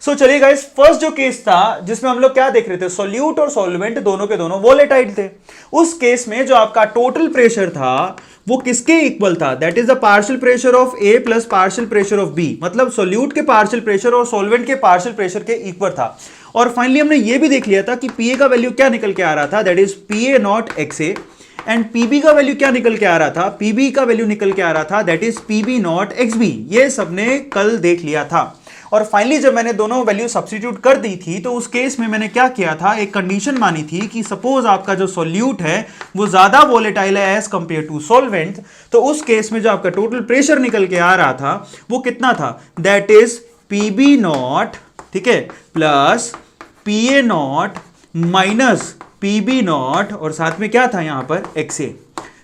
सो चलिए guys, first जो case था जिसमें हम लोग क्या देख रहे थे, सोल्यूट और सॉल्वेंट दोनों के दोनों वोलेटाइल थे। उस केस में जो आपका टोटल प्रेशर था वो किसके इक्वल था, that is the partial pressure of A plus partial pressure of B, मतलब सोल्यूट के पार्शियल प्रेशर और सॉल्वेंट के पार्शियल प्रेशर के इक्वल था। और फाइनली हमने ये भी देख लिया था कि पीए का वैल्यू क्या निकल के आ रहा था, that is PA not X A, and PB का वैल्यू क्या निकल के आ रहा था, पीबी का वैल्यू निकल के आ रहा था that is PB not X B. ये सबने कल देख लिया था। और फाइनली जब मैंने दोनों वैल्यू सब्स्टिट्यूट कर दी थी तो उस केस में मैंने क्या किया था, एक कंडीशन मानी थी कि सपोज आपका जो सॉल्यूट है वो ज्यादा वोलेटाइल है एज कंपेयर टू सॉल्वेंट, तो उस केस में जो आपका टोटल प्रेशर निकल के आ रहा था वो कितना था, दैट इज पीबी नॉट, ठीक है, plus PA not minus PB not, और साथ में क्या था यहां पर एक्स ए।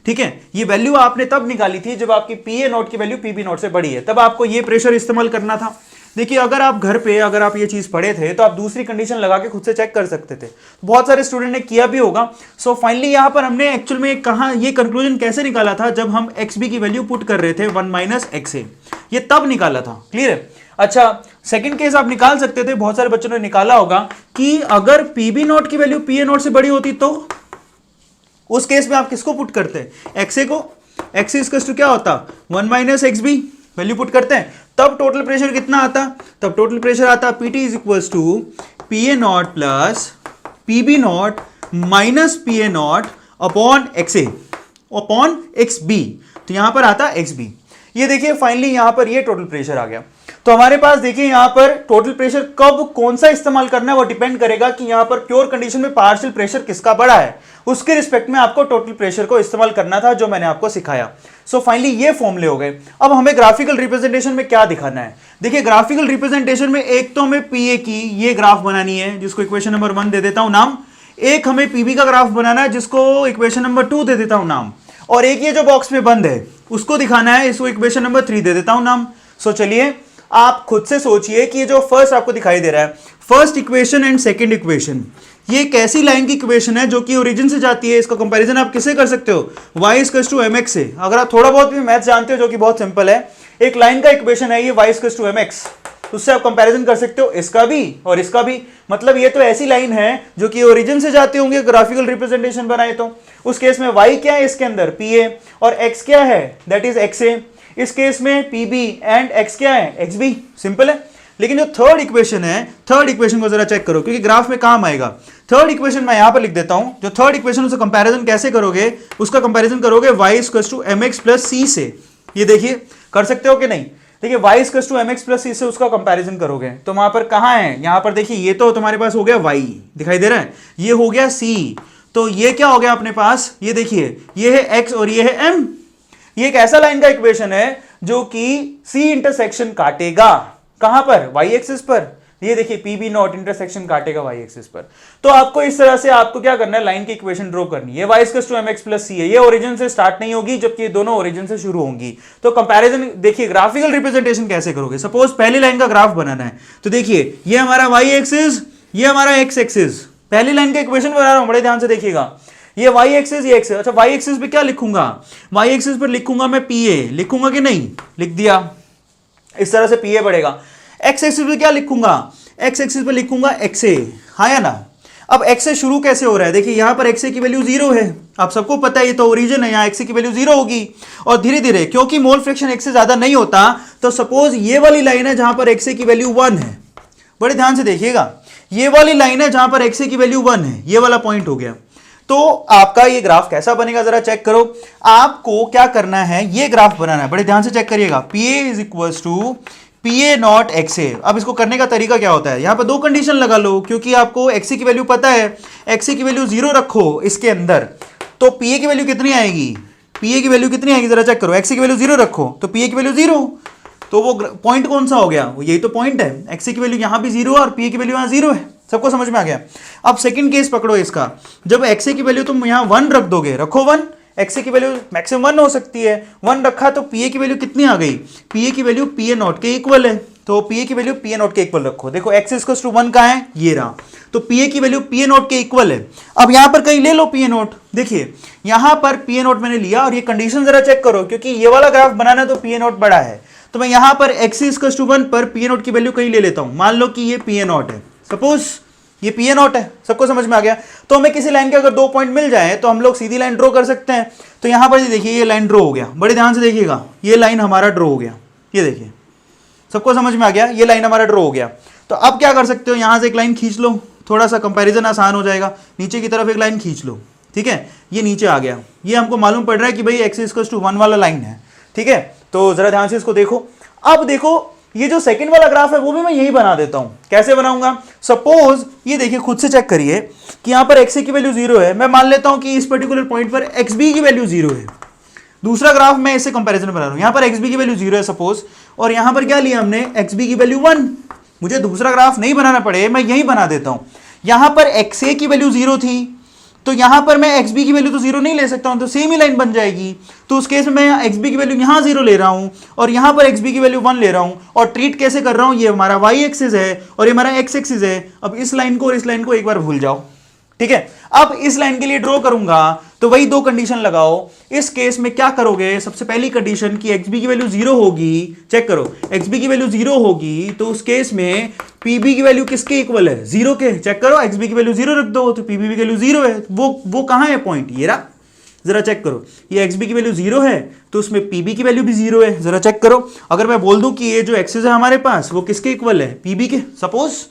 ठीक है, ये वैल्यू आपने तब निकाली थी जब आपकी पीए नॉट की वैल्यू पीबी नॉट से बड़ी है, तब आपको ये प्रेशर इस्तेमाल करना था। देखिए, अगर आप घर पे अगर आप ये चीज पढ़े थे तो आप दूसरी कंडीशन लगा के खुद से चेक कर सकते थे, बहुत सारे स्टूडेंट ने किया भी होगा। सो फाइनली यहां पर हमने एक्चुअल में कहा, ये कंक्लूजन कैसे निकाला था, जब हम एक्स बी की वैल्यू पुट कर रहे थे 1 माइनस एक्स ए, ये तब निकाला था। क्लियर है? अच्छा, सेकंड केस आप निकाल सकते थे, बहुत सारे बच्चों ने निकाला होगा कि अगर पीबी नॉट की वैल्यू पीए नॉट से बड़ी होती तो उस केस में आप किसको पुट करते, एक्सए को। एक्स इक्वल्स टू क्या होता, 1 minus X B, value put करते हैं, तब टोटल प्रेशर कितना आता, तब टोटल प्रेशर आता PT is equals to PA not plus PB not minus PA not upon XA upon X B, तो यहां पर आता एक्स बी। ये देखिए फाइनली यहां पर ये टोटल प्रेशर आ गया। तो हमारे पास देखिए यहां पर टोटल प्रेशर कब कौन सा इस्तेमाल करना है वो डिपेंड करेगा कि यहां पर प्योर कंडीशन में पार्शियल प्रेशर किसका बड़ा है, उसके रिस्पेक्ट में आपको टोटल प्रेशर को इस्तेमाल करना था, जो मैंने आपको सिखाया। सो फाइनली ये फॉर्मूले हो गए। अब हमें ग्राफिकल रिप्रेजेंटेशन में क्या दिखाना है, देखिए ग्राफिकल रिप्रेजेंटेशन में एक तो हमें पीए की ये ग्राफ बनानी है जिसको इक्वेशन नंबर 1 दे देता हूं नाम, एक हमें पीबी का ग्राफ बनाना है जिसको इक्वेशन नंबर 2 दे देता हूं नाम, और एक ये जो बॉक्स में बंद है उसको दिखाना है, इसको इक्वेशन नंबर 3 दे देता हूं नाम। सो चलिए आप खुद से सोचिए कि ये जो फर्स्ट आपको दिखाई दे रहा है, first equation and second equation, ये कैसी लाइन की इक्वेशन है जो कि ओरिजिन से जाती है। इसका कंपैरिजन आप किससे कर सकते हो, y इक्वल्स टू mx से। अगर आप थोड़ा बहुत भी मैथ जानते हो, जो कि बहुत सिंपल है, एक लाइन का इक्वेशन है ये y इक्वल्स टू mx, उससे आप कंपैरिजन कर सकते हो इसका भी और इसका भी। मतलब ये तो ऐसी लाइन है जो कि ओरिजिन से जाते होंगे, ग्राफिकल रिप्रेजेंटेशन बनाए तो उस केस में y क्या है इसके अंदर pa, और x क्या है दैट इज xa, इस केस में pb एंड x क्या है xb। सिंपल है। लेकिन जो थर्ड इक्वेशन है, थर्ड इक्वेशन को जरा चेक करो क्योंकि ग्राफ में काम आएगा। थर्ड इक्वेशन मैं यहां पर लिख देता हूं, जो थर्ड इक्वेशन उसका कंपैरिजन कैसे करोगे, उसका कंपैरिजन करोगे y equals to mx plus c से। ये देखिए कर सकते हो कि नहीं, देखिए y equals to mx plus c से उसका कंपैरिजन करोगे तो वहां पर कहां है, यहां पर देखिए ये तो तुम्हारे पास हो गया y, दिखाई दे रहा है, ये हो गया c, तो ये क्या हो गया अपने पास, ये देखिए ये है x और ये है m। ये एक ऐसा लाइन का इक्वेशन है जो कि c इंटरसेक्शन काटेगा, कहां पर, y एक्सिस पर। ये देखिए पीबी नॉट इंटरसेक्शन काटेगा y एक्सिस पर। तो आपको इस तरह से आपको क्या करना है, लाइन की इक्वेशन ड्रॉ करनी है। y equals to mx plus c है, ये ओरिजिन से स्टार्ट नहीं होगी जबकि ये दोनों ओरिजिन से शुरू होंगी। तो कंपैरिजन देखिए ग्राफिकल रिप्रेजेंटेशन कैसे करोगे, सपोज पहली लाइन का ग्राफ बनाना है तो देखिए ये हमारा y एक्सिस, ये हमारा x एक्सिस, पहली लाइन का इक्वेशन बना रहा हूं, बड़े ध्यान से देखिएगा, ये y एक्सिस ये x। अच्छा y एक्सिस पे क्या लिखूंगा, y एक्सिस पर लिखूंगा मैं pa, लिखूंगा कि नहीं, लिख दिया, इस तरह से pa बढ़ेगा। x एक्सिस पे क्या लिखूंगा, x एक्सिस पे लिखूंगा xa, हाँ या ना। अब x से शुरू कैसे हो रहा है, देखिए यहां पर xa की वैल्यू 0 है, आप सबको पता है ये तो ओरिजिन है, यहां xa की वैल्यू 0 होगी, और धीरे धीरे क्योंकि मोल फ्रैक्शन x से ज्यादा नहीं होता, तो सपोज ये वाली लाइन है जहां पर xa की वैल्यू 1 है, बड़े ध्यान से देखिएगा, ये वाली लाइन है जहां पर xa की वैल्यू 1 है, ये वाला पॉइंट हो गया। तो आपका ये ग्राफ कैसा बनेगा जरा चेक करो। आपको क्या करना है, ये ग्राफ बनाना है, बड़े ध्यान से चेक करिएगा, pa is equals to pa not xa। अब इसको करने का तरीका क्या होता है, यहां पर दो कंडीशन लगा लो, क्योंकि आपको xa की वैल्यू पता है, xa की वैल्यू 0 रखो इसके अंदर, तो pa की वैल्यू कितनी आएगी, pa की वैल्यू कितनी आएगी जरा चेक करो, xa की वैल्यू 0 रखो तो pa की वैल्यू 0, तो वो पॉइंट कौन सा हो गया, वो यही तो पॉइंट है, xa की वैल्यू यहां भी 0 और pa की वैल्यू यहां 0 है। सबको समझ में आ गया। अब सेकंड केस पकड़ो इसका, जब xa की वैल्यू तुम यहां 1 रख दोगे, रखो 1, xa की वैल्यू मैक्सिमम 1 हो सकती है, 1 रखा तो pa की वैल्यू कितनी आ गई, pa की वैल्यू pa नॉट के इक्वल है, तो pa की वैल्यू pa नॉट के इक्वल रखो। देखो x इक्वल्स टू 1 कहां है, ये रहा, तो pa की वैल्यू pa नॉट के इक्वल है। अब यहां पर कहीं ले लो pa नॉट, देखिए यहां पर pa नॉट मैंने लिया, और ये कंडीशन जरा चेक करो, क्योंकि ये वाला ग्राफ बनाना है तो pa नॉट बड़ा है, तो मैं यहां पर x=1 पर पी ए नॉट की वैल्यू कहीं ले लेता हूं, मान लो कि ये पी ए नॉट है, सपोज ये पी ए नॉट है, सबको समझ में आ गया। तो हमें किसी लाइन के अगर 2 पॉइंट मिल जाए तो हम लोग सीधी लाइन ड्रॉ कर सकते हैं। तो यहां पर देखिए ये लाइन ड्रॉ हो गया, बड़े ध्यान से देखिएगा, ये लाइन हमारा ड्रॉ हो गया, ये देखिए सबको समझ में आ गया, ये लाइन हमारा ड्रॉ हो गया। तो अब क्या कर सकते हो, यहां से एक लाइन खींच लो, थोड़ा सा कंपैरिजन आसान हो जाएगा, नीचे की तरफ एक लाइन खींच लो, ठीक है, ये नीचे आ गया, ये हमको मालूम पड़ रहा है कि भाई x=1 वाला लाइन है, ठीक है। तो जरा ध्यान से इसको देखो। अब देखो ये जो सेकंड वाला ग्राफ है वो भी मैं यही बना देता हूं। कैसे बनाऊंगा, सपोज ये देखिए, खुद से चेक करिए कि यहां पर x की वैल्यू 0 है, मैं मान लेता हूं कि इस पर्टिकुलर पॉइंट पर xb की वैल्यू 0 है। दूसरा ग्राफ मैं इससे कंपैरिजन बना रहा हूं, यहां पर xb की वैल्यू 0 है सपोज, और यहां पर क्या लिया हमने, xb की वैल्यू 1। मुझे दूसरा ग्राफ नहीं बनाना पड़े, मैं यही बना देता हूं। यहां पर xa की वैल्यू 0 थी, तो यहां पर मैं xb की वैल्यू तो 0 नहीं ले सकता हूं, तो सेम ही लाइन बन जाएगी। तो उस केस में मैं xb की वैल्यू यहां 0 ले रहा हूं और यहां पर xb की वैल्यू 1 ले रहा हूं, और ट्रीट कैसे कर रहा हूं, ये हमारा y एक्सिस है और ये हमारा x एक्सिस है। अब इस लाइन को और इस लाइन को एक बार भूल जाओ, ठीक है। अब इस लाइन के लिए ड्रॉ करूंगा तो वही 2 कंडीशन लगाओ। इस केस में क्या करोगे, सबसे पहली कंडीशन कि xb की वैल्यू 0 होगी, चेक करो, xb की वैल्यू 0 होगी, तो उस केस में pb की वैल्यू किसके इक्वल है, 0 के। चेक करो, xb की वैल्यू 0 रख दो तो pb की वैल्यू 0 है। वो कहां है पॉइंट, ये रहा, जरा चेक करो, ये xb की वैल्यू 0 है तो उसमें pb की वैल्यू भी 0 है। जरा चेक करो, अगर मैं बोल दूं कि ये जो एक्सिस है हमारे पास वो किसके इक्वल है, pb के, सपोज,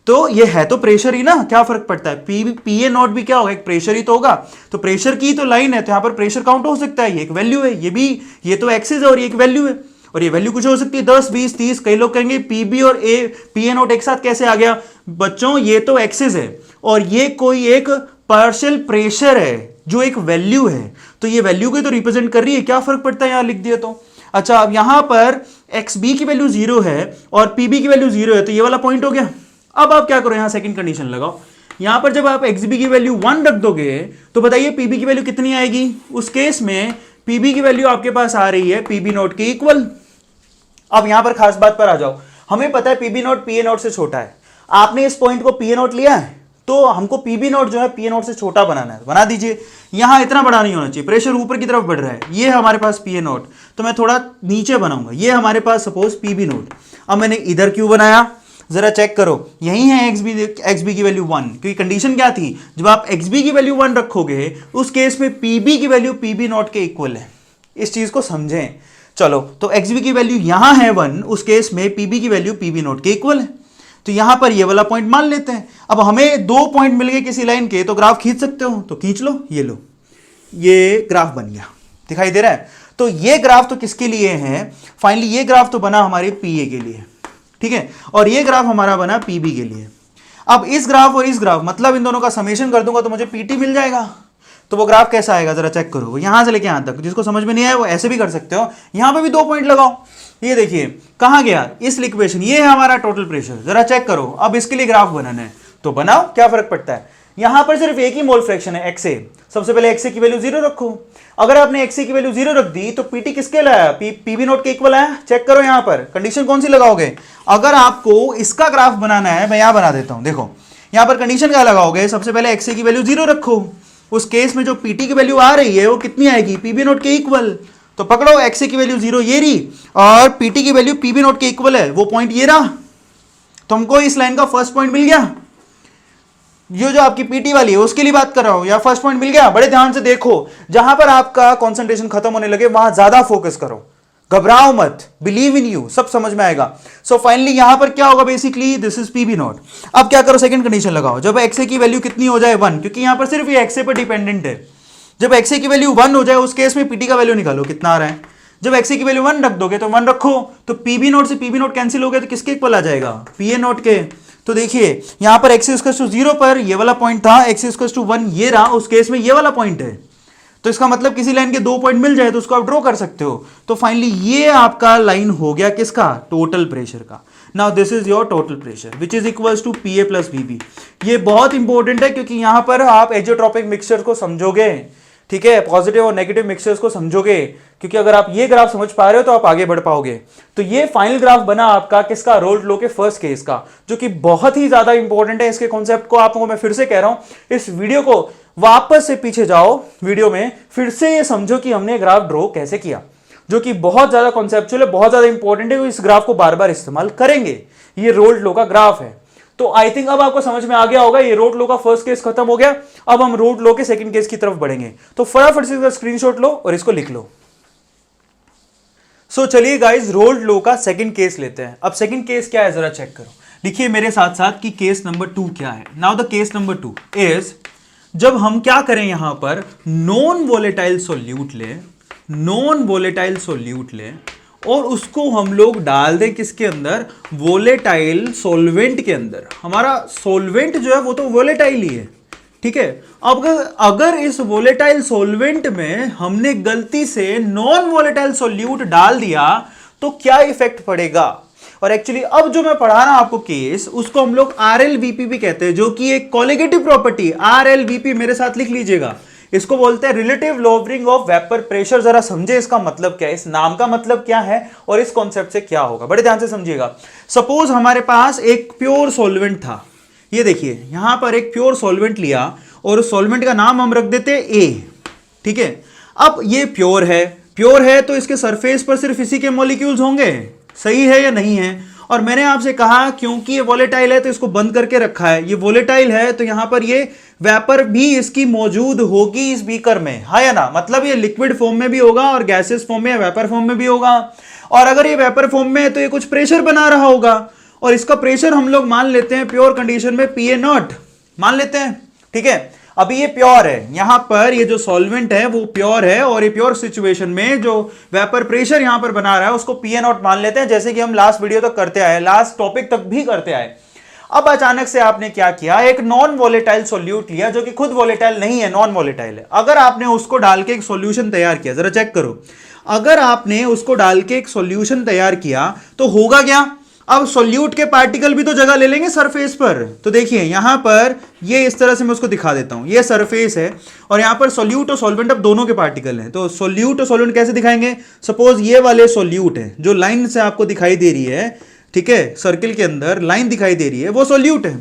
तो ये है तो प्रेशर ही ना, क्या फर्क पड़ता है, पी ए नॉट भी क्या होगा, एक प्रेशर ही तो होगा। तो प्रेशर की तो लाइन है, तो यहां पर प्रेशर काउंट हो सकता है, ये एक वैल्यू है, ये भी, ये तो एक्सिस है और ये एक वैल्यू है, और ये वैल्यू कुछ हो सकती है 10, 20, 30। कई लोग कहेंगे पीबी और पी ए नॉट एक साथ कैसे आ गया। बच्चों ये तो एक्सिस है और ये कोई एक पार्शियल प्रेशर है जो एक वैल्यू है, तो ये वैल्यू को तो रिप्रेजेंट कर रही है, क्या फर्क पड़ता है यहां लिख दिया तो। अच्छा, अब यहां पर xb की वैल्यू 0 है और pb की वैल्यू 0 है, तो ये वाला पॉइंट हो गया। अब आप क्या करो, यहां सेकंड कंडीशन लगाओ, यहां पर जब आप xb की वैल्यू 1 रख दोगे तो बताइए pb की वैल्यू कितनी आएगी। उस केस में pb की वैल्यू आपके पास आ रही है pb नॉट के इक्वल। अब यहां पर खास बात पर आ जाओ, हमें पता है pb नॉट pa नॉट से छोटा है, आपने इस पॉइंट को pa नॉट लिया है तो हमको pb नॉट जो है pa नॉट से छोटा बनाना है, बना दीजिए। यहां इतना बड़ा नहीं होना चाहिए, प्रेशर ऊपर की तरफ बढ़ रहा है, ये हमारे पास pa नॉट, तो मैं थोड़ा नीचे बनाऊंगा, ये हमारे पास सपोज pb नॉट। अब मैंने इधर क्यों बनाया, जरा चेक करो, यही है xb की वैल्यू 1, क्योंकि कंडीशन क्या थी, जब आप xb की वैल्यू 1 रखोगे उस केस में pb की वैल्यू pb नॉट के इक्वल है। इस चीज को समझें। चलो, तो xb की वैल्यू यहां है 1, उस केस में pb की वैल्यू pb नॉट के इक्वल है, तो यहां पर ये वाला पॉइंट मान लेते हैं। अब हमें 2 पॉइंट मिल गए किसी लाइन के, तो ग्राफ खींच सकते हो, तो खींच लो, ये लो, ये ग्राफ बन गया, दिखाई दे रहा है। तो ये ग्राफ तो किसके लिए है, फाइनली ये ग्राफ तो बना हमारे pa के लिए, ठीक है, और ये ग्राफ हमारा बना pb के लिए। अब इस ग्राफ और इस ग्राफ, मतलब इन दोनों का समेशन कर दूंगा तो मुझे pt मिल जाएगा। तो वो ग्राफ कैसा आएगा, जरा चेक करो, वो यहां से लेके यहां तक, जिसको समझ में नहीं आया वो ऐसे भी कर सकते हो, यहां पे भी 2 पॉइंट लगाओ। ये देखिए कहां गया, इस इक्वेशन, ये है हमारा टोटल प्रेशर, जरा चेक करो। अब इसके लिए ग्राफ बनाना है तो बनाओ, क्या फर्क पड़ता है। यहां पर सिर्फ एक ही मोल फ्रैक्शन है xa, सबसे पहले xa की वैल्यू 0 रखो। अगर आपने xa की वैल्यू 0 रख दी तो pt किसके लाया, pb नॉट के इक्वल आया। चेक करो यहां पर कंडीशन कौन सी लगाओगे, अगर आपको इसका ग्राफ बनाना है, मैं यहां बना देता हूं, देखो यहां पर कंडीशन क्या लगाओगे, सबसे पहले xa की वैल्यू 0 रखो, उस केस में जो pt की वैल्यू आ रही है वो कितनी आएगी, pb नॉट के इक्वल। तो पकड़ो xa की वैल्यू 0 ये रही और pt की वैल्यू pb नॉट के इक्वल है, वो पॉइंट ये रहा। तो हमको इस लाइन का फर्स्ट पॉइंट मिल गया, ये जो आपकी पीटी वाली है उसके लिए बात कर रहा हूं, या फर्स्ट पॉइंट मिल गया। बड़े ध्यान से देखो, जहां पर आपका कंसंट्रेशन खत्म होने लगे वहां ज्यादा फोकस करो, घबराओ मत, बिलीव इन यू, सब समझ में आएगा। सो फाइनली यहां पर क्या होगा, basically this is PB not. अब क्या करो, सेकंड कंडीशन लगाओ, जब एक्सए की वैल्यू कितनी हो जाए 1, क्योंकि यहां पर सिर्फ ये एक्सए पर डिपेंडेंट है। जब एक्सए की वैल्यू 1 हो जाए उस केस में पीटी का वैल्यू निकालो कितना आ रहा है। जब एक्सए की वैल्यू 1 रख दोगे तो 1 रखो, तो पीबी नॉट से पीबी नॉट कैंसिल हो गया तो किसके इक्वल आ जाएगा, पीए नॉट के। तो देखिए यहां पर x = 0 पर ये वाला पॉइंट था, x = 1 ये रहा, उस केस में ये वाला पॉइंट है। तो इसका मतलब किसी लाइन के 2 पॉइंट मिल जाए तो उसको आप ड्रॉ कर सकते हो। तो फाइनली ये आपका लाइन हो गया किसका, टोटल प्रेशर का। Now this is your total pressure which is equals to PA + VB। ये बहुत इंपॉर्टेंट है क्योंकि यहां पर आप एजियोट्रॉपिक मिक्सचर को समझोगे, ठीक है, पॉजिटिव और नेगेटिव मिक्सचर्स को समझोगे, क्योंकि अगर आप ये ग्राफ समझ पा रहे हो तो आप आगे बढ़ पाओगे। तो ये फाइनल ग्राफ बना आपका किसका, रोल्ड लॉ के फर्स्ट केस का, जो कि बहुत ही ज्यादा इंपॉर्टेंट है। इसके कॉन्सेप्ट को आपको मैं फिर से कह रहा हूं, इस वीडियो को वापस से पीछे जाओ, वीडियो में फिर से ये समझो कि हमने ग्राफ ड्रॉ कैसे किया। जो कि बहुत ज्यादा कॉन्सेप्चुअल है, बहुत ज्यादा इंपॉर्टेंट है, इस ग्राफ को बार बार इस्तेमाल करेंगे। ये रोल्ड लॉ का ग्राफ है। तो आई थिंक अब आपको समझ में आ गया होगा, ये रोल्ड लॉ का फर्स्ट केस खत्म हो गया। अब हम रोल्ड लॉ के सेकंड केस की तरफ बढ़ेंगे। तो फटाफट से इसका स्क्रीनशॉट लो और इसको लिख लो। सो चलिए गाइस, रोल्ड लॉ का सेकंड केस लेते हैं। अब सेकंड केस क्या है जरा चेक करो, लिखिए मेरे साथ साथ कि केस नंबर 2 क्या है। Now the case number 2 is, जब हम क्या करें यहां पर नॉन वोलेटाइल सोल्यूट ले, नॉन वोलेटाइल सोल्यूट ले और उसको हम लोग डाल दें किसके अंदर, वोलेटाइल सॉल्वेंट के अंदर। हमारा सॉल्वेंट जो है वो तो वोलेटाइल ही है, ठीक है। अब अगर इस वोलेटाइल सॉल्वेंट में हमने गलती से नॉन वोलेटाइल सोल्यूट डाल दिया तो क्या इफेक्ट पड़ेगा। और एक्चुअली अब जो मैं पढ़ा रहा हूं आपको केस, उसको हम लोग RLVP भी कहते हैं, जो कि एक कोलिगेटिव प्रॉपर्टी। RLVP मेरे साथ लिख लीजिएगा, इसको बोलते हैं relative lowering of vapour pressure. जरा समझे इसका मतलब क्या है, इस नाम का मतलब क्या है और इस कॉन्सेप्ट से क्या होगा, बड़े ध्यान से समझिएगा। सपोज हमारे पास एक प्योर सॉल्वेंट था, ये देखिए यहां पर एक प्योर सॉल्वेंट लिया और उस सॉल्वेंट का नाम हम रख देते A, ठीक है। अब ये प्योर है तो इसके सरफेस पर सिर्फ इसी के मॉलिक्यूल्स होंगे, सही है या नहीं है। और मैंने आपसे कहा क्योंकि ये वोलेटाइल है तो इसको बंद करके रखा है, ये वोलेटाइल है तो यहां पर ये वेपर भी इसकी मौजूद होगी इस बीकर में, हाँ या ना। मतलब ये लिक्विड फॉर्म में भी होगा और गैसेस फॉर्म में या वेपर फॉर्म में भी होगा। और अगर ये वेपर फॉर्म में है तो ये कुछ प्रेशर बना रहा होगा, और इसका प्रेशर हम लोग मान लेते हैं प्योर कंडीशन में PA0 मान लेते हैं, ठीक है। अभी ये प्योर है, यहां पर ये जो सॉल्वेंट है वो प्योर है, और ये प्योर सिचुएशन में जो वेपर प्रेशर यहां पर बना रहा है उसको PA0 मान लेते हैं, जैसे कि हम लास्ट वीडियो तक करते आए, लास्ट टॉपिक तक भी करते आए। अब अचानक से आपने क्या किया, एक नॉन वोलेटाइल सोल्यूट लिया जो कि खुद वोलेटाइल नहीं है, नॉन वोलेटाइल है। अगर आपने उसको डाल के एक सॉल्यूशन तैयार किया, जरा चेक करो, अगर आपने उसको डाल के एक सॉल्यूशन तैयार किया तो होगा क्या, अब सॉल्यूट के पार्टिकल भी तो जगह ले लेंगे सरफेस पर। तो देखिए यहां पर ये इस तरह से मैं उसको दिखा देता हूं, ये सरफेस है और यहां पर सॉल्यूट और सॉल्वेंट अब दोनों के पार्टिकल हैं। तो सॉल्यूट और सॉल्वेंट कैसे दिखाएंगे, सपोज ये वाले सॉल्यूट है जो लाइन से आपको दिखाई दे रही है, ठीक है, सर्किल के अंदर लाइन दिखाई दे रही है, वो सॉल्यूट है।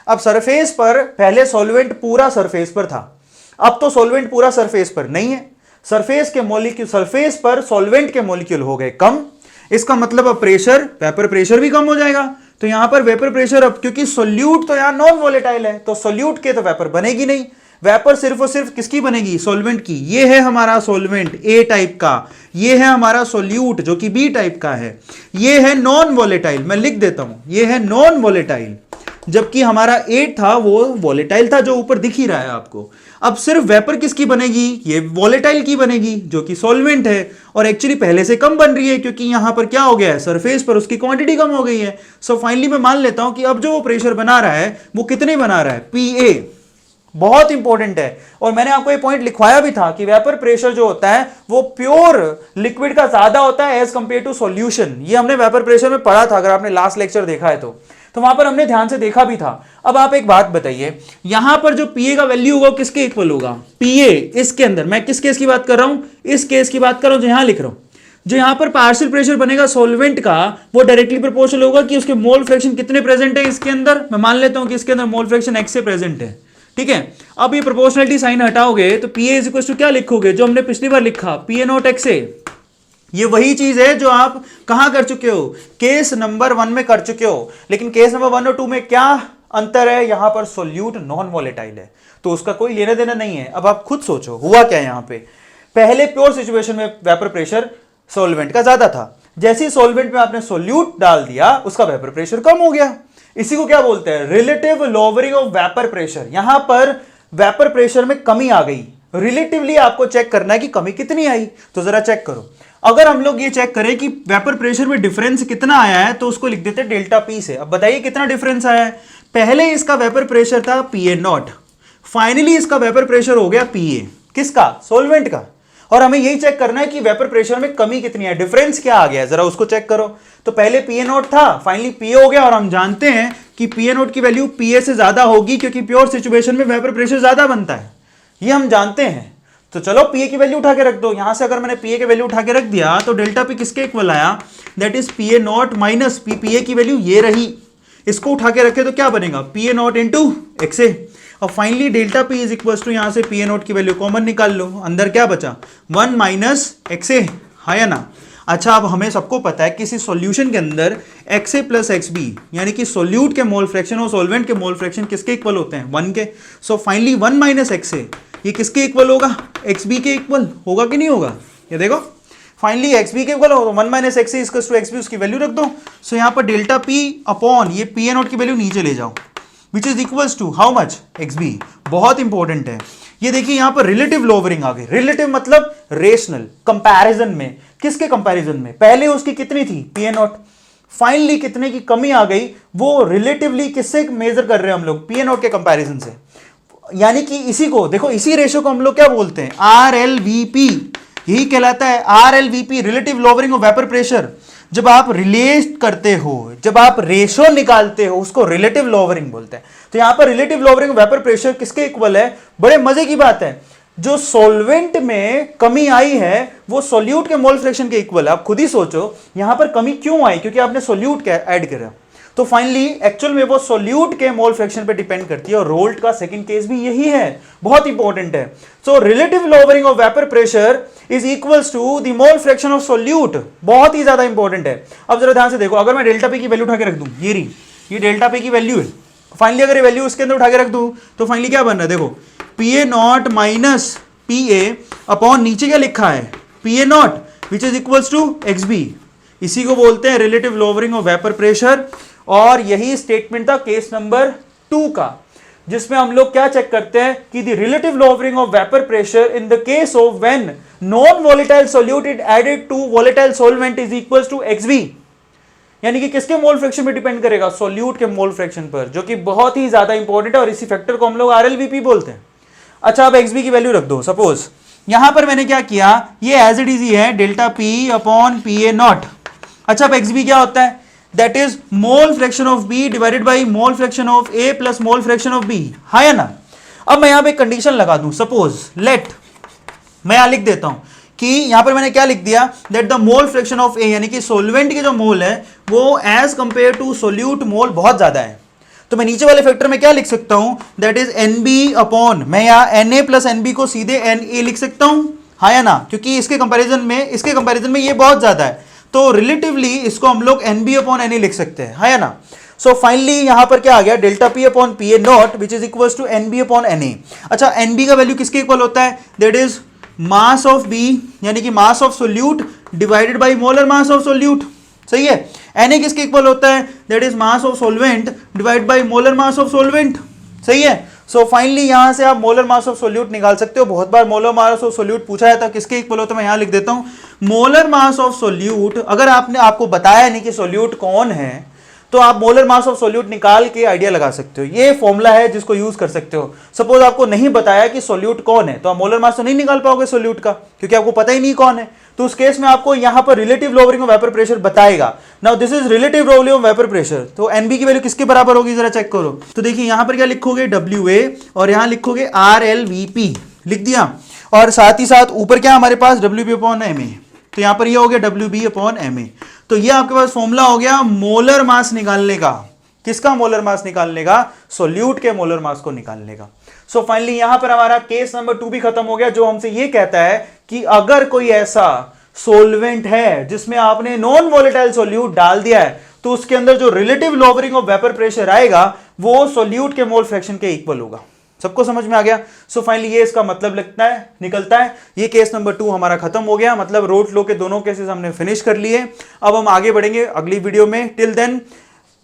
अब सरफेस पर पहले सॉल्वेंट पूरा सरफेस पर था, अब तो सॉल्वेंट पूरा सरफेस पर नहीं है, सरफेस के मॉलिक्यूल, सरफेस पर सॉल्वेंट के मॉलिक्यूल हो गए कम। इसका मतलब अब प्रेशर, वेपर प्रेशर भी कम हो जाएगा। तो यहां पर वेपर प्रेशर, अब क्योंकि सोल्यूट तो यहां नॉन वोलेटाइल है तो सोल्यूट के तो वेपर बनेगी नहीं, वेपर सिर्फ और सिर्फ किसकी बनेगी, सॉल्वेंट की। ये है हमारा सॉल्वेंट A टाइप का, ये है हमारा सोल्यूट जो कि B टाइप का है, ये है नॉन वोलेटाइल, मैं लिख देता हूं ये है नॉन वोलेटाइल, जबकि हमारा A था वो वोलेटाइल था, जो ऊपर दिख ही रहा है आपको। अब सिर्फ वेपर किसकी बनेगी, ये वोलेटाइल की बनेगी जो कि सॉल्वेंट है, और एक्चुअली पहले से कम बन रही है क्योंकि यहां पर क्या हो गया है, सरफेस पर उसकी क्वांटिटी कम हो गई है। सो फाइनली मैं मान लेता हूं कि अब जो वो प्रेशर बना रहा है वो कितने बना रहा है, PA। बहुत इंपॉर्टेंट है, और मैंने आपको ये पॉइंट लिखवाया भी था कि वेपर प्रेशर जो होता है वो प्योर लिक्विड का ज्यादा होता है एज कंपेयर टू सॉल्यूशन। ये हमने वेपर प्रेशर में पढ़ा था, अगर आपने लास्ट लेक्चर देखा है तो वहां पर हमने ध्यान से देखा भी था। अब आप एक बात बताइए, यहां पर जो PA का वैल्यू होगा किसके इक्वल होगा, PA इसके अंदर, मैं किस केस की बात कर रहा हूं, इस केस की बात कर रहा हूं जो यहां लिख रहा हूं, जो यहां पर पार्शियल प्रेशर बनेगा सॉल्वेंट का वो डायरेक्टली प्रोपोर्शनल होगा कि उसके मोल फ्रैक्शन कितने प्रेजेंट है इसके अंदर। मैं मान लेता हूं कि इसके अंदर मोल फ्रैक्शन X से प्रेजेंट है, ठीक है। अब ये प्रोपोर्शनलिटी साइन हटाओगे तो PA इज इक्वल टू क्या लिखोगे, जो हमने पिछली बार लिखा, PA0 XA। ये वही चीज है जो आप कहां कर चुके हो, केस नंबर 1 में कर चुके हो। लेकिन केस नंबर 1 और 2 में क्या अंतर है, यहां पर सोल्यूट नॉन वोलेटाइल है तो उसका कोई लेना देना नहीं है। अब आप खुद सोचो हुआ क्या यहां पे, पहले प्योर सिचुएशन में वेपर प्रेशर सॉल्वेंट का ज्यादा था, जैसे ही सॉल्वेंट में आपने सोल्यूट डाल दिया उसका वेपर प्रेशर कम हो गया। इसी को क्या बोलते हैं, relative lowering of vapour pressure. यहां पर वेपर प्रेशर में कमी आ गई, रिलेटिवली आपको चेक करना है कि कमी कितनी आई। तो जरा चेक करो, अगर हम लोग ये चेक करें कि वेपर प्रेशर में डिफरेंस कितना आया है तो उसको लिख देते हैं डेल्टा P से। अब बताइए कितना डिफरेंस आया है, पहले इसका वेपर प्रेशर था PA0, फाइनली इसका वेपर प्रेशर हो गया PA, किसका, सॉल्वेंट का। और हमें यही चेक करना है कि वेपर प्रेशर में कमी कितनी है, डिफरेंस क्या आ गया है, जरा उसको चेक करो। तो पहले PA0 था, फाइनली PA हो गया, और हम जानते हैं कि PA0 की वैल्यू PA से ज्यादा होगी क्योंकि प्योर सिचुएशन में वेपर प्रेशर ज्यादा बनता है, ये हम जानते हैं। तो चलो PA की वैल्यू उठा के रख दो, यहां से अगर मैंने PA की वैल्यू उठा के रख दिया तो डेल्टा P किसके इक्वल आया, that is PA0 minus PA की वैल्यू ये रही, इसको उठा के रखे तो क्या बनेगा, PA0 इंटू XA। और finally delta P is equal to, यहां से PA0 की वैल्यू कॉमन निकाल लो, अंदर क्या बचा 1 माइनस XA, हाँ या ना। अच्छा, अब हमें सबको पता है किसी सॉल्यूशन के अंदर XA प्लस XB यानी कि सोल्यूट के मोल फ्रैक्शन और सॉल्वेंट के मोल फ्रैक्शन किसके इक्वल होते हैं? 1 के। सो फाइनली 1 माइनस XA ये किसके इक्वल होगा? XB के इक्वल होगा कि नहीं होगा? ये देखो फाइनली XB के इक्वल होगा, 1 minus XA equals to XB, उसकी वैल्यू रख दो। सो यहाँ पर डेल्टा P अपॉन ये P नॉट की वैल्यू नीचे ले जाओ, which is equals to how much? XB। बहुत इंपॉर्टेंट है ये, देखिए यहां पर रिलेटिव लोवरिंग आ गई। रिलेटिव मतलब रेशनल कंपैरिजन में, किसके कंपैरिजन में? पहले उसकी कितनी थी? P नॉट, फाइनली कितने की कमी आ गई, वो रिलेटिवली किससे मेजर कर रहे हैं हम लोग? P नॉट के कंपैरिजन से। यानी कि इसी को देखो, इसी रेशियो को हम लोग क्या बोलते हैं? RLVP, यही कहलाता है RLVP, relative lowering of vapour pressure. जब आप रिलेट करते हो, जब आप रेशो निकालते हो, उसको रिलेटिव लोवरिंग बोलते हैं। तो यहां पर रिलेटिव लोवरिंग वेपर प्रेशर किसके इक्वल है? बड़े मजे की बात है, जो सॉल्वेंट में कमी आई है वो सोल्यूट के मोल फ्रैक्शन के इक्वल है। आप खुद ही सोचो यहां पर कमी क्यों आई? क्योंकि आपने सोल्यूट ऐड करा। तो फाइनली एक्चुअल में वो सोल्यूट के मोल फ्रैक्शन पे डिपेंड करती है, और रोल्ट का सेकंड केस भी यही है, बहुत इंपॉर्टेंट है। So relative lowering of vapour pressure is equals to the mole fraction of solute, बहुत ही ज्यादा इंपॉर्टेंट है। अब जरा ध्यान से देखो, अगर मैं डेल्टा P की वैल्यू उठा के रख दूं, ये डेल्टा P की वैल्यू है, फाइनली अगर ये वैल्यू उसके अंदर उठा के रख दूं तो फाइनली क्या बन रहा है? देखो PA not minus PA upon नीचे क्या लिखा है? PA not which is equals to XB। इसी को बोलते हैं relative lowering of vapour pressure. और यही स्टेटमेंट था केस नंबर 2 का, जिसमें हम लोग क्या चेक करते हैं कि the relative lowering of vapour pressure in the case of when non volatile solute is added to volatile solvent is equals to XB। यानी कि किसके मोल फ्रैक्शन पे डिपेंड करेगा? सॉल्यूट के मोल फ्रैक्शन पर, जो कि बहुत ही ज्यादा इंपॉर्टेंट है, और इसी फैक्टर को हम लोग RLVP बोलते हैं। अच्छा, अब XB की वैल्यू रख दो। सपोज यहां पर मैंने क्या किया, ये एज इट इज ही है delta P upon PA not. अच्छा, अब XB क्या होता है? That is mole fraction of B divided by mole fraction of A plus mole fraction of B, हाँ या ना। अब मैं यहां पे कंडीशन लगा दूं, सपोज लेट, मैं यहां लिख देता हूं कि यहां पर मैंने क्या लिख दिया, that the mole fraction of A यानी कि सोल्वेंट के जो मोल है वो एज कंपेयर टू सोल्यूट मोल बहुत ज्यादा है। तो मैं नीचे वाले फैक्टर में क्या लिख सकता हूं, दैट इज NB अपॉन, मैं यहां NA प्लस NB को सीधे NA लिख सकता हूं, हाँ या ना, क्योंकि इसके कंपैरिजन में ये बहुत ज्यादा है, तो रिलेटिवली इसको हम लोग NB अपॉन NA लिख सकते हैं, हाँ या ना। सो फाइनली यहां पर क्या आ गया, delta P upon PA not which is equals to NB upon NA। अच्छा, NB का वैल्यू किसके इक्वल होता है? That is mass of B यानी कि mass of solute divided by molar mass of solute, सही है। Na किसके इक्वल होता है? That is mass of solvent divide by molar mass of solvent, सही है। सो फाइनली यहां से आप मोलर मास ऑफ सोल्यूट निकाल सकते हो। बहुत बार मोलर मास ऑफ सोल्यूट पूछा जाता है, किसके इक्वल होता है? मैं यहां लिख देता हूं मोलर मास ऑफ सोल्यूट। अगर आपको बताया नहीं कि सोल्यूट कौन है, तो आप मोलर मास ऑफ सोल्यूट निकाल के आइडिया लगा सकते हो। ये फॉर्मूला है जिसको यूज कर सकते हो। सपोज आपको नहीं बताया कि सोल्यूट कौन है, तो आप मोलर मास तो नहीं निकाल पाओगे सोल्यूट का, क्योंकि आपको पता ही नहीं कौन है। तो उस केस में आपको यहां पर relative lowering of vapour pressure बताएगा। Now this is relative lowering of vapour pressure. तो NB की वैल्यू किसके बराबर होगी, जरा चेक करो। तो देखिए यहां पर क्या लिखोगे, WA, और यहां लिखोगे RLVP, लिख दिया, और साथ ही साथ ऊपर क्या हमारे पास WB अपॉन MA। तो यहां पर ये हो गया WB अपॉन MA। तो ये आपके पास फॉर्मूला हो गया मोलर मास निकालने का। किसका मोलर मास निकालने का? सोल्यूट के मोलर मास को निकालने का। सो फाइनली यहां पर हमारा केस नंबर 2 भी खत्म हो गया, जो हमसे ये कहता है कि अगर कोई ऐसा सोल्वेंट है जिसमें आपने नॉन वोलेटाइल सोल्यूट डाल दिया है, तो उसके अंदर जो relative lowering of vapour pressure आएगा वो सोल्यूट के मोल फ्रैक्शन के इक्वल होगा। सबको समझ में आ गया? सो फाइनली ये इसका मतलब निकलता है। ये केस नंबर 2 हमारा खत्म हो गया, मतलब रोट लो के दोनों केसेस हमने फिनिश कर लिए। अब हम आगे बढ़ेंगे अगली वीडियो में। टिल देन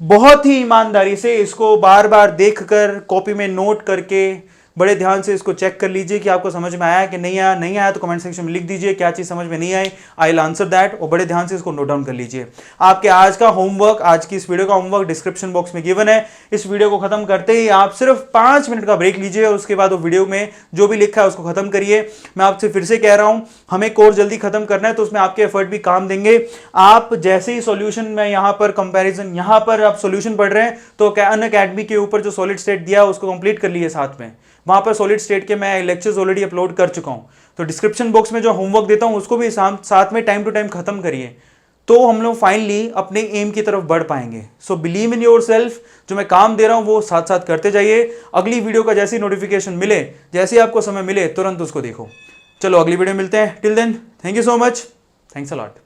बहुत ही ईमानदारी से इसको बार बार देखकर कॉपी में नोट करके बड़े ध्यान से इसको चेक कर लीजिए कि आपको समझ में आया कि नहीं आया। नहीं आया तो कमेंट सेक्शन में लिख दीजिए क्या चीज़ समझ में नहीं आई, आई विल आंसर दैट, और बड़े ध्यान से इसको नोट डाउन कर लीजिए। आपके आज का होमवर्क, आज की इस वीडियो का होमवर्क डिस्क्रिप्शन बॉक्स में गिवन है। इस वीडियो को खत्म करते ही आप सिर्फ 5 मिनट का ब्रेक लीजिए, और उसके बाद वो वीडियो में जो भी लिखा है उसको खत्म करिए। मैं आपसे फिर से कह रहा हूं, हमें कोर्स जल्दी खत्म करना है, तो उसमें आपके एफर्ट भी काम देंगे। आप जैसे ही सॉल्यूशन में यहाँ पर कंपैरिजन, यहाँ पर आप सॉल्यूशन पढ़ रहे हैं, तो अनअकैडमी के ऊपर जो सॉलिड स्टेट दिया है उसको कंप्लीट कर लिए साथ में। वहां पर सॉलिड स्टेट के मैं लेक्चर्स ऑलरेडी अपलोड कर चुका हूं, तो डिस्क्रिप्शन बॉक्स में जो होमवर्क देता हूं उसको भी साथ में टाइम टू टाइम खत्म करिए, तो हम लोग फाइनली अपने एम की तरफ बढ़ पाएंगे। So believe in your self, जो मैं काम दे रहा हूं वो साथ साथ करते जाइए। अगली वीडियो का जैसी नोटिफिकेशन मिले, जैसे आपको समय मिले, तुरंत उसको देखो। चलो अगली वीडियो मिलते हैं। Till then, thank you so much. Thanks a lot.